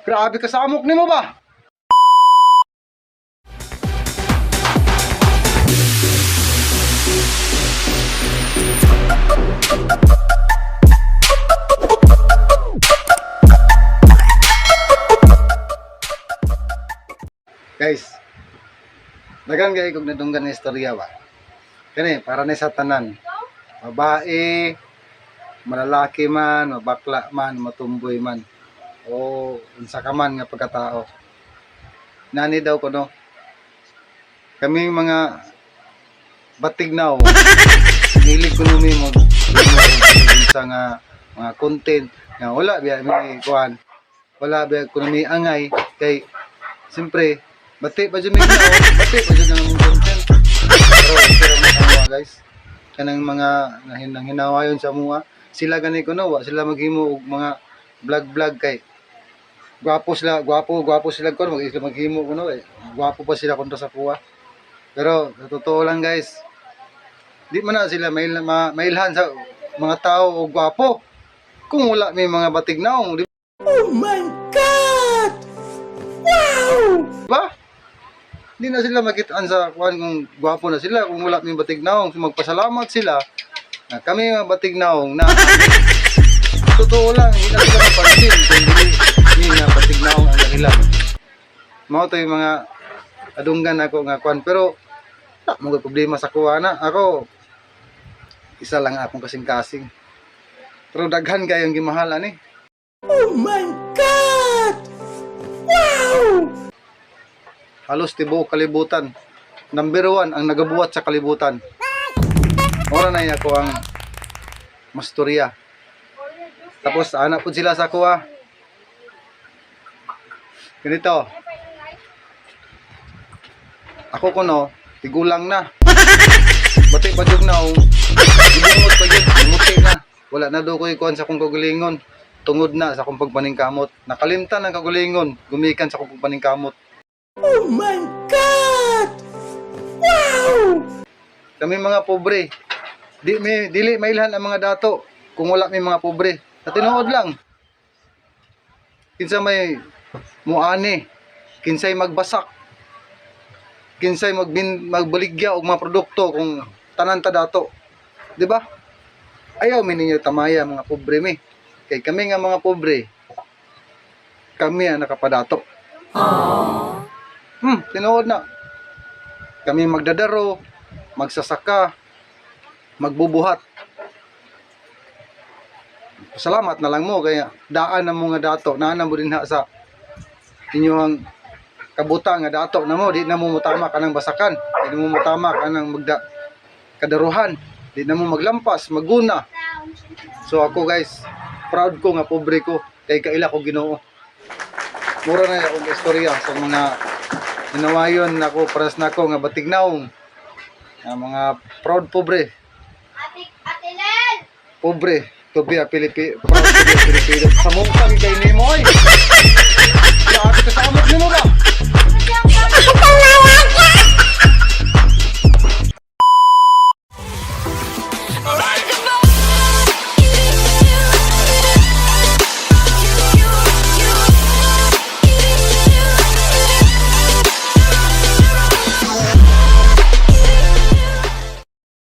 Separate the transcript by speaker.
Speaker 1: Grabe ka sa amok nimo ba? Guys, dagan kay kog nadunggan nga istorya ba. Kani para ni sa tanan. Babae, malalaki man, mabakla man, matumboy man. O unsa ka man nga pagkatao. Nani daw ko no. Kaming mga batignaw, hilig ko numi mo sa nga mga content nga wala biya mi kuan. Wala biya ko numi angay kay siyempre bati pa dyan may ginawa, bati pa dyan ang content. Pero mga guys, kanang mga hinawayon sa mga, sila ganit ko no, sila maghimo og mga vlog kay gwapo sila ko, maghimo ko no, gwapo pa sila kontra sa puwa. Pero sa totoo lang guys, di man na sila mailhan sa mga tao og gwapo. Kung wala may mga batignaw, di
Speaker 2: Oh my God! Wow!
Speaker 1: ba? Hindi na sila makitaan sa kuan kung gwapo na sila, kung wala may batignaw, so magpasalamat sila na kami mga batignaw na totoo lang, hindi na sila mapansin kung hindi nga batignaw ang dahilan. Mao to yung mga adunggan ako nga kuan, pero wala mo problema sa kuha na. Ako, isa lang akong kasing-kasing. Pero daghan kayong gimahalan eh.
Speaker 2: Oh my God! Wow!
Speaker 1: Halos tibuok kalibutan. Number 1 ang nagabuhat sa kalibutan. Ora na ako ang masturya. Tapos anak po sila sa kuha. Ganito. Ako kuno, tigulang na. Bati pa jud na o. Gibungot pa jud, muti na. Wala na do ko ikuan sa kong kagalingon. Tungod na sa akong pagpaningkamot. Nakalimtan ang kagalingon, gumikan sa akong pagpaningkamot.
Speaker 2: Oh my God! Wow!
Speaker 1: Kami mga pobre. Dili mailhan ang mga dato kung wala may mga pobre. Sa tinuod lang. Kinsa may muani, kinsay magbasak, kinsay magbaligya og mga produkto kung tanan ta dato. Di ba? Ayaw mi ninyo tamaya mga pobre mi. Kay kami nga mga pobre, kami ang nakapadato. Tinuod na. Kami magdadaro, magsasaka, magbubuhat. Salamat na lang mo kaya daan na mga dato, naan mo din sa inyong kabutang nga dato na mo, di na mo mutama ka ng basakan, di na mo mutama ka ng kadaruhan, di na mo maglampas, maguna. So ako guys, proud ko nga pobre ko, kay kaila ko Ginoo. Mura na akong istorya sa mga hinawayon nako paras nako nga batignaw nga mga proud pobre. Pobre to be a Filipino, proud to be a Filipino. Sa mong kami kay nimo oy. Grabe ka sa amok nimo ba?